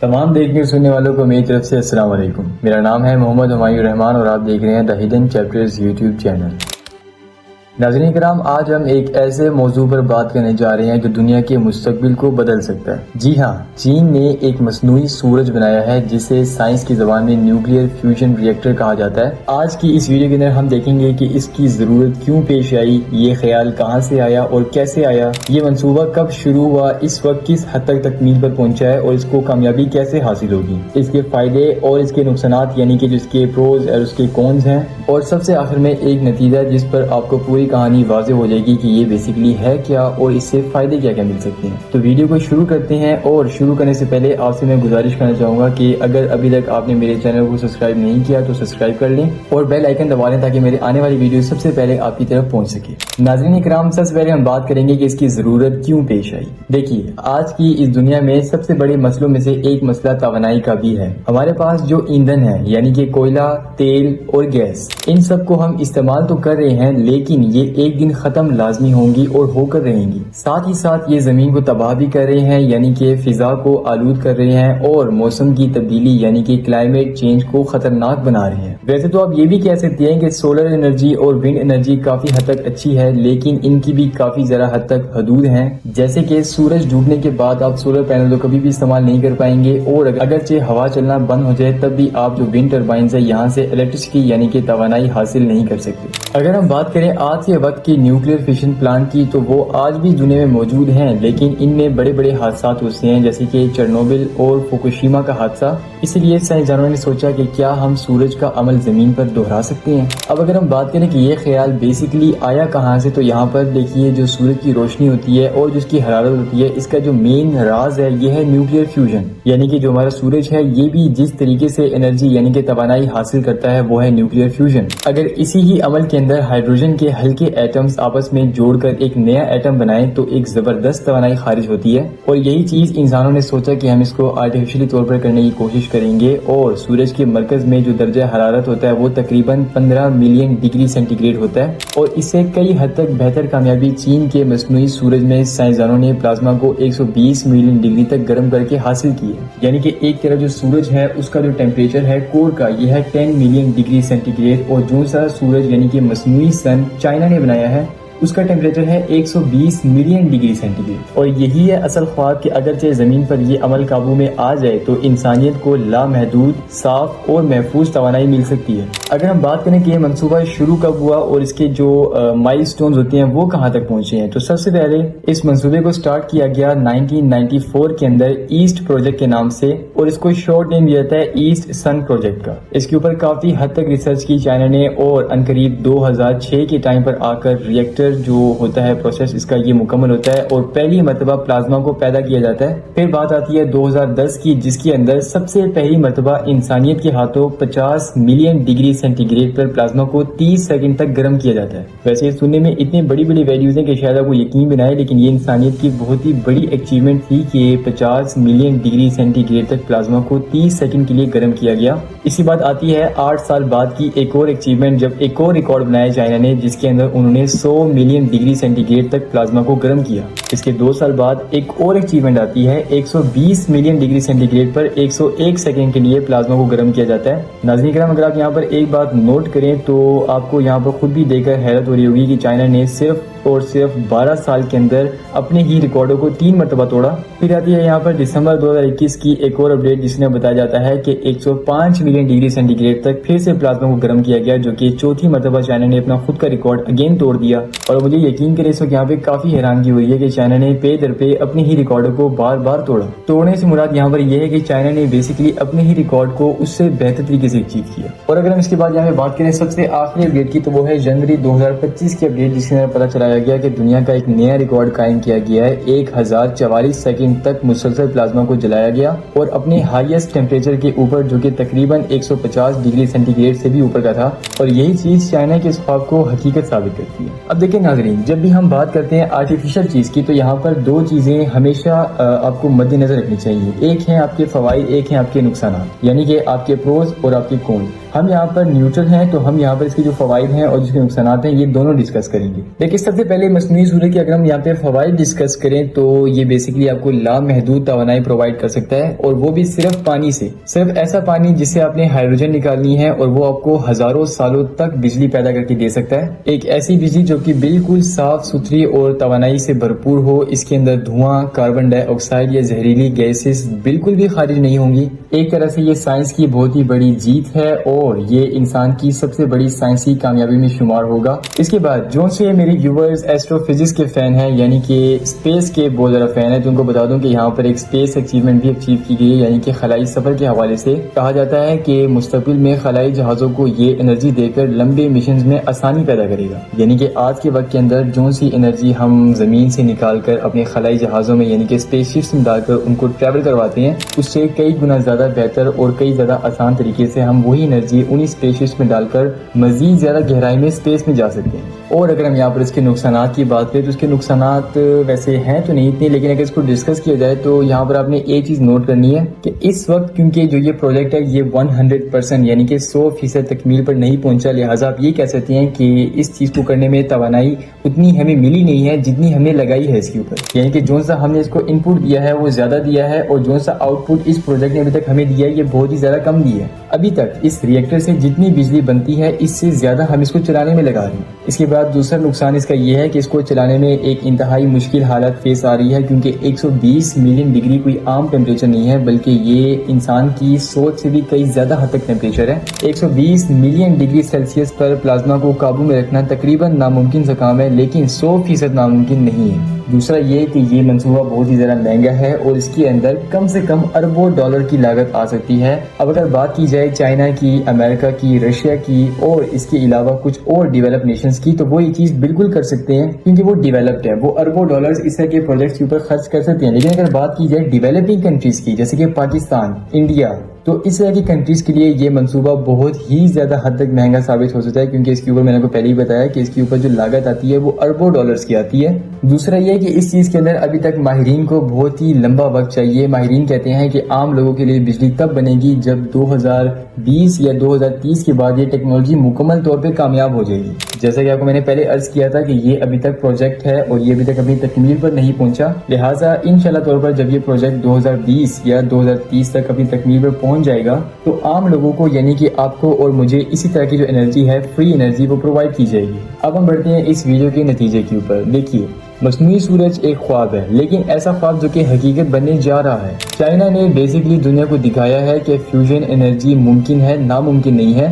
تمام دیکھنے اور سننے والوں کو میری طرف سے السلام علیکم۔ میرا نام ہے محمد ہمایوں رحمان اور آپ دیکھ رہے ہیں the hidden chapters YouTube channel. ناظرین کرام، آج ہم ایک ایسے موضوع پر بات کرنے جا رہے ہیں جو دنیا کے مستقبل کو بدل سکتا ہے۔ جی ہاں، چین نے ایک مصنوعی سورج بنایا ہے جسے سائنس کی زبان میں نیوکلیئر فیوژن ری ایکٹر کہا جاتا ہے۔ آج کی اس ویڈیو کے اندر ہم دیکھیں گے کہ اس کی ضرورت کیوں پیش آئی، یہ خیال کہاں سے آیا اور کیسے آیا، یہ منصوبہ کب شروع ہوا، اس وقت کس حد تک تکمیل پر پہنچا ہے اور اس کو کامیابی کیسے حاصل ہوگی، اس کے فائدے اور اس کے نقصانات یعنی کہ جس کے پروز اور اس کے کونز ہیں، اور سب سے آخر میں ایک نتیجہ جس پر آپ کو پوری کہانی واضح ہو جائے گی کہ یہ بیسیکلی ہے کیا اور اس سے فائدے کیا کیا مل سکتے ہیں۔ تو ویڈیو کو شروع کرتے ہیں، اور شروع کرنے سے پہلے آپ سے میں گزارش کرنا چاہوں گا کہ اگر ابھی تک آپ نے میرے چینل کو سبسکرائب نہیں کیا تو سبسکرائب کر لیں اور بیل آئیکن دبا لیں تاکہ میرے آنے والی ویڈیو سب سے پہلے آپ کی طرف پہنچ سکے۔ ناظرین اکرام، سب سے پہلے ہم بات کریں گے کہ اس کی ضرورت کیوں پیش آئی۔ دیکھیے، آج کی اس دنیا میں سب سے بڑے مسئلوں میں سے ایک مسئلہ توانائی کا بھی ہے۔ ہمارے پاس جو ایندھن ہے یعنی کہ کوئلہ، تیل اور گیس، ان سب کو ہم استعمال تو کر رہے ہیں لیکن یہ ایک دن ختم لازمی ہوں گی اور ہو کر رہیں گی۔ ساتھ ہی ساتھ یہ زمین کو تباہ بھی کر رہے ہیں یعنی کہ فضا کو آلود کر رہے ہیں اور موسم کی تبدیلی یعنی کہ کلائمیٹ چینج کو خطرناک بنا رہے ہیں۔ ویسے تو آپ یہ بھی کہہ سکتے ہیں کہ سولر انرجی اور ونڈ انرجی کافی حد تک اچھی ہے لیکن ان کی بھی کافی ذرا حد تک حدود ہیں، جیسے کہ سورج ڈوبنے کے بعد آپ سولر پینل تو کبھی بھی استعمال نہیں کر پائیں گے، اور اگرچہ ہوا چلنا بند ہو جائے تب بھی آپ جو ونڈ ٹربائنز ہے یہاں سے الیکٹرسٹی یعنی کہ توانائی حاصل نہیں کر سکتے۔ اگر ہم بات کریں آج کے وقت کی نیوکلیئر فیشن پلانٹ کی تو وہ آج بھی دنیا میں موجود ہیں لیکن ان میں بڑے بڑے حادثات ہوتے ہیں جیسے کہ چرنوبل اور فوکوشیما کا حادثہ۔ اس لیے سائنسدانوں نے سوچا کہ کیا ہم سورج کا عمل زمین پر دہرا سکتے ہیں۔ اب اگر ہم بات کریں کہ یہ خیال بیسیکلی آیا کہاں سے، تو یہاں پر دیکھیے جو سورج کی روشنی ہوتی ہے اور جس کی حرارت ہوتی ہے، اس کا جو مین راز ہے یہ ہے نیوکلیئر فیوژن، یعنی کہ جو ہمارا سورج ہے یہ بھی جس طریقے سے انرجی یعنی کہ توانائی حاصل کرتا ہے وہ ہے نیوکلیئر فیوژن۔ اگر اسی ہی عمل کے اندر ہائیڈروجن کے ہلکے ایٹمز آپس میں جوڑ کر ایک نیا ایٹم بنائیں تو ایک زبردست توانائی خارج ہوتی ہے، اور یہی چیز انسانوں نے سوچا کہ ہم اس کو آرٹیفیشلی طور پر کرنے کی کوشش کریں گے، اور سورج کے مرکز میں جو درجہ حرارت ہوتا ہے وہ تقریباً 15 ملین ڈگری سینٹی گریڈ ہوتا ہے، اور اس سے کئی حد تک بہتر کامیابی چین کے مصنوعی سورج میں سائنسدانوں نے پلازما کو 120 ملین ڈگری تک گرم کر کے حاصل کی ہے، یعنی کہ ایک طرف جو سورج ہے اس کا جو ٹیمپریچر ہے کور کا یہ ہے 10 ملین ڈگری سینٹی گریڈ، اور جو سا سورج یعنی کہ مصنوعی سن چائنا نے بنایا ہے اس کا ٹیمپریچر ہے 120 ملین ڈگری سینٹی گریڈ۔ اور یہی ہے اصل خواب کہ اگرچہ زمین پر یہ عمل قابو میں آ جائے تو انسانیت کو لامحدود، صاف اور محفوظ توانائی مل سکتی ہے۔ اگر ہم بات کریں کہ یہ منصوبہ شروع کب ہوا اور اس کے جو مائل سٹونز ہوتے ہیں وہ کہاں تک پہنچے ہیں، تو سب سے پہلے اس منصوبے کو سٹارٹ کیا گیا 1994 کے اندر ایسٹ پروجیکٹ کے نام سے، اور اس کو شارٹ نیم دیا جاتا ہے ایسٹ سن پروجیکٹ کا۔ اس کے اوپر کافی حد تک ریسرچ کی چائنا نے، اور عنقریب 2006 کے ٹائم پر آ کر ری ایکٹر جو ہوتا ہے پروسیس اس کا یہ مکمل ہوتا ہے اور پہلی مرتبہ پلازما کو پیدا کیا جاتا ہے۔ پھر بات آتی ہے 2010 کی، جس کے اندر سب سے پہلی مرتبہ انسانیت کے ہاتھوں 50 ملین ڈگری سینٹی گریڈ پر پلازما کو 30 سیکنڈ تک گرم کیا جاتا ہے۔ ویسے سننے میں اتنی بڑی بڑی ویلیوز ہیں کہ شاید آپ کو یقین بھی نہ آئے، لیکن یہ انسانیت کی بہت ہی بڑی اچیومنٹ تھی کہ 50 ملین ڈگری سینٹی گریڈ تک پلازما کو 30 سیکنڈ کے لیے گرم کیا گیا۔ اسی بات آتی ہے 8 سال بعد کی ایک اور اچیومنٹ، جب ایک اور ریکارڈ بنایا چائنا نے جس کے اندر انہوں نے 100 ملین ڈگری سینٹی گریڈ تک پلازما کو گرم کیا۔ اس کے 2 سال بعد ایک اور اچیومنٹ آتی ہے 120 ملین ڈگری سینٹی گریڈ پر 101 سیکنڈ کے لیے پلازما کو گرم کیا جاتا ہے۔ ناظرین کرام، اگر آپ یہاں پر ایک بات نوٹ کریں تو آپ کو یہاں پر خود بھی دیکھ کر حیرت ہو رہی ہوگی کہ چائنا نے صرف اور صرف 12 سال کے اندر اپنے ہی ریکارڈوں کو 3 مرتبہ توڑا۔ پھر آتی ہے یہاں پر دسمبر 2021 کی ایک اور اپڈیٹ جس میں بتایا جاتا ہے کہ 105 ملین ڈگری سینٹی گریڈ تک پھر سے پلازما کو گرم کیا گیا، جو کہ چوتھی مرتبہ چائنا نے اپنا خود کا ریکارڈ اگین توڑ دیا۔ اور مجھے یقین کرے اس وقت یہاں پہ کافی حیرانگی ہوئی ہے کہ چائنا نے پے در پے اپنے ہی ریکارڈوں کو بار بار توڑا۔ توڑنے سے مراد یہاں پر یہ ہے کہ چائنا نے بیسیکلی اپنے ہی ریکارڈ کو اس سے بہتر طریقے سے اچیو کیا۔ اور اگر ہم اس کے بعد یہاں پہ بات کریں سب سے آخری اپڈیٹ کی تو وہ ہے جنوری 2025 کی اپڈیٹ، جس میں پتہ چلایا گیا کہ دنیا کا ایک نیا ریکارڈ قائم کیا گیا ہے۔ 1044 سیکنڈ تک مسلسل پلازما کو جلایا گیا اور اپنے ہائیسٹ ٹیمپریچر کے اوپر، جو کہ تقریباً 150 ڈگری سینٹی گریڈ سے بھی اوپر کا تھا، اور یہی چیز چائنا کے اس خواب کو حقیقت ثابت کرتی ہے۔ اب دیکھیں ناظرین، جب بھی ہم بات کرتے ہیں آرٹیفیشل چیز کی تو یہاں پر 2 چیزیں ہمیشہ آپ کو مد نظر رکھنی چاہیے، ایک ہیں آپ کے فوائد، ایک ہیں آپ کے نقصانات، یعنی کہ آپ کے پروز اور آپ کے کونز۔ ہم یہاں پر نیوٹرل ہیں تو ہم یہاں پر اس کے جو فوائد ہیں اور اس کے نقصانات ہیں یہ دونوں ڈسکس کریں گے. لیکن سب سے پہلے مصنوعی سورج کے اگر ہم یہاں پہ فوائد ڈسکس کریں تو یہ بیسیکلی آپ کو لامحدود توانائی پرووائڈ کر سکتا ہے, اور وہ بھی صرف پانی سے, صرف ایسا پانی جس سے آپ نے ہائیڈروجن نکالنی ہے اور وہ آپ کو ہزاروں سالوں تک بجلی پیدا کر کے دے سکتا ہے. ایک ایسی بجلی جو کہ بالکل صاف ستھری اور توانائی سے بھرپور ہو, اس کے اندر دھواں, کاربن ڈائی آکسائڈ یا زہریلی گیسز بالکل بھی خارج نہیں ہوں گی. ایک طرح سے یہ سائنس کی بہت ہی بڑی جیت ہے اور یہ انسان کی سب سے بڑی سائنسی کامیابی میں شمار ہوگا. اس کے بعد جو سے میرے ویورز ایسٹرو فزکس کے فین ہیں, یعنی کہ اسپیس کے بہت زیادہ فین ہیں, تو ان کو بتا دوں کہ یہاں پر ایک اسپیس اچیومنٹ بھی اچیو کی گئی ہے, یعنی کہ خلائی سفر کے حوالے سے کہا جاتا ہے کہ مستقبل میں خلائی جہازوں کو یہ انرجی دے کر لمبے مشنز میں آسانی پیدا کرے گا. یعنی کہ آج کے وقت کے اندر جو سی انرجی ہم زمین سے نکال کر اپنے خلائی جہازوں میں یعنی کہ اسپیس شپس میں ڈال کر ان کو ٹریول کرواتے ہیں, اس سے کئی گنا زیادہ بہتر اور کئی زیادہ آسان طریقے سے ہم وہی انرجی انہی اسپیس شپس میں ڈال کر مزید زیادہ گہرائی میں اسپیس میں جا سکتے ہیں. اور اگر ہم یہاں پر اس کے نقصانات کی بات کریں تو اس کے نقصانات ویسے ہیں تو نہیں اتنے, لیکن اگر اس کو ڈسکس کیا جائے تو یہاں پر آپ نے ایک چیز نوٹ کرنی ہے کہ اس وقت کیونکہ جو یہ پروجیکٹ ہے یہ 100% یعنی کہ 100% تکمیل پر نہیں پہنچا, لہٰذا آپ یہ کہہ سکتے ہیں کہ اس چیز کو کرنے میں توانائی اتنی ہمیں ملی نہیں ہے جتنی ہم نے لگائی ہے اس کے اوپر. یعنی کہ جو سا ہم نے اس کو ان پٹ دیا ہے وہ زیادہ دیا ہے, اور جو سا آؤٹ پٹ اس پروجیکٹ نے ابھی تک ہمیں دیا ہے یہ بہت ہی زیادہ کم دی ہے. ابھی تک اس ری ایکٹر سے جتنی بجلی بنتی ہے اس سے زیادہ ہم اس کو چلانے میں لگا رہے ہیں. اس کے بعد دوسرا نقصان اس کا یہ ہے کہ اس کو چلانے میں ایک انتہائی مشکل حالت فیس آ رہی ہے, کیونکہ 120 ملین ڈگری کوئی عام ٹیمپریچر نہیں ہے, بلکہ یہ انسان کی سوچ سے بھی کئی زیادہ حد تک ٹیمپریچر ہے. 120 ملین ڈگری سیلسیس پر پلازما کو قابو میں رکھنا تقریباً ناممکن سا کام ہے, لیکن 100% ناممکن نہیں ہے. دوسرا یہ کہ یہ منصوبہ بہت ہی زیادہ مہنگا ہے اور اس کے اندر کم سے کم اربوں ڈالر کی لاگت آ سکتی ہے. اب اگر بات کی جائے چائنا کی, امریکہ کی, رشیا کی اور اس کے علاوہ کچھ اور ڈیولپ نیشنز کی, تو وہ یہ چیز بالکل کر سکتے ہیں کیونکہ وہ ڈیولپڈ ہے, وہ اربوں ڈالرز اس طرح کے پروجیکٹس کے اوپر خرچ کر سکتے ہیں. لیکن اگر بات کی جائے ڈیولپنگ کنٹریز کی جیسے کہ پاکستان, انڈیا, تو اس طرح کی کنٹریز کے لیے یہ منصوبہ بہت ہی زیادہ حد تک مہنگا ثابت ہو سکتا ہے, کیونکہ اس کے اوپر میں نے کو پہلے ہی بتایا کہ اس کے اوپر جو لاگت آتی ہے وہ اربوں ڈالرز کی آتی ہے. دوسرا یہ کہ اس چیز کے اندر ابھی تک ماہرین کو بہت ہی لمبا وقت چاہیے. ماہرین کہتے ہیں کہ عام لوگوں کے لیے بجلی تب بنے گی جب 2020 یا 2030 کے بعد یہ ٹیکنالوجی مکمل طور پہ کامیاب ہو جائے گی. جیسا کہ آپ کو میں نے پہلے عرض کیا تھا کہ یہ ابھی تک پروجیکٹ ہے اور یہ ابھی تک اپنی تکمیل پر نہیں پہنچا, لہٰذا انشاءاللہ طور پر جب یہ پروجیکٹ 2020 یا 2030 تک اپنی تکمیل پر پہنچ جائے گا تو عام لوگوں کو یعنی کہ آپ کو اور مجھے اسی طرح کی جو انرجی ہے, فری انرجی, وہ پرووائڈ کی جائے گی. اب ہم بڑھتے ہیں اس ویڈیو کے نتیجے کے اوپر. دیکھیے, مصنوعی سورج ایک خواب ہے, لیکن ایسا خواب جو کہ حقیقت بننے جا رہا ہے. چائنا نے بیسیکلی دنیا کو دکھایا ہے کہ فیوژن انرجی ممکن ہے, ناممکن نہیں ہے,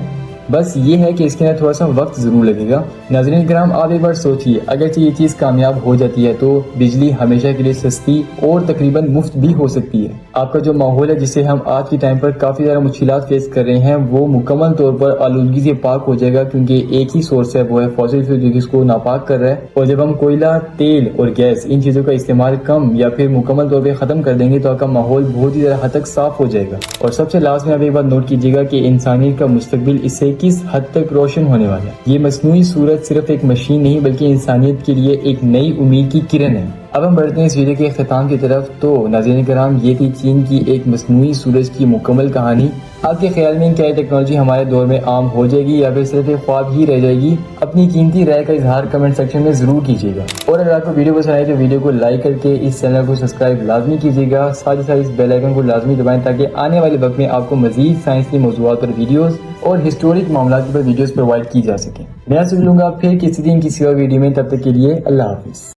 بس یہ ہے کہ اس کے اندر تھوڑا سا وقت ضرور لگے گا. ناظرین کرام, آپ ایک بار سوچیے, اگرچہ یہ چیز کامیاب ہو جاتی ہے تو بجلی ہمیشہ کے لیے سستی اور تقریباً مفت بھی ہو سکتی ہے. آپ کا جو ماحول ہے جسے ہم آج کے ٹائم پر کافی زیادہ مشکلات فیس کر رہے ہیں, وہ مکمل طور پر آلودگی سے پاک ہو جائے گا, کیونکہ ایک ہی سورس ہے, وہ ہے فوسل فیول, جو کہ اس کو ناپاک کر رہا ہے. اور جب ہم کوئلہ, تیل اور گیس ان چیزوں کا استعمال کم یا پھر مکمل طور پہ ختم کر دیں گے تو آپ کا ماحول بہت ہی زیادہ حد تک صاف ہو جائے گا. اور سب سے لاسٹ میں آپ ایک بات نوٹ کیجیے گا کہ انسانیت کا مستقبل اس سے کس حد تک روشن ہونے والا ہے. یہ مصنوعی سورج صرف ایک مشین نہیں بلکہ انسانیت کے لیے ایک نئی امید کی کرن ہے. اب ہم بڑھتے ہیں اس ویڈیو کے اختتام کی طرف. تو ناظرین کرام, یہ تھی چین کی ایک مصنوعی سورج کی مکمل کہانی. آپ کے خیال میں کیا یہ ٹیکنالوجی ہمارے دور میں عام ہو جائے گی یا پھر صرف ایک خواب ہی رہ جائے گی؟ اپنی قیمتی رائے کا اظہار کمنٹ سیکشن میں ضرور کیجیے گا. اور اگر آپ کو ویڈیو پسند آئے تو ویڈیو کو لائک کر کے اس چینل کو سبسکرائب لازمی کیجیے گا. ساتھ ہی ساتھ اس بیل آئیکن کو لازمی دبائیں تاکہ آنے والے وقت میں آپ کو مزید سائنسی موضوعات پر ویڈیوز اور ہسٹورک معاملات پر ویڈیوز پرووائڈ کی جا سکیں. میں آپ سے ملوں گا پھر کسی دن کسی اور ویڈیو میں, تب تک کے لیے اللہ حافظ.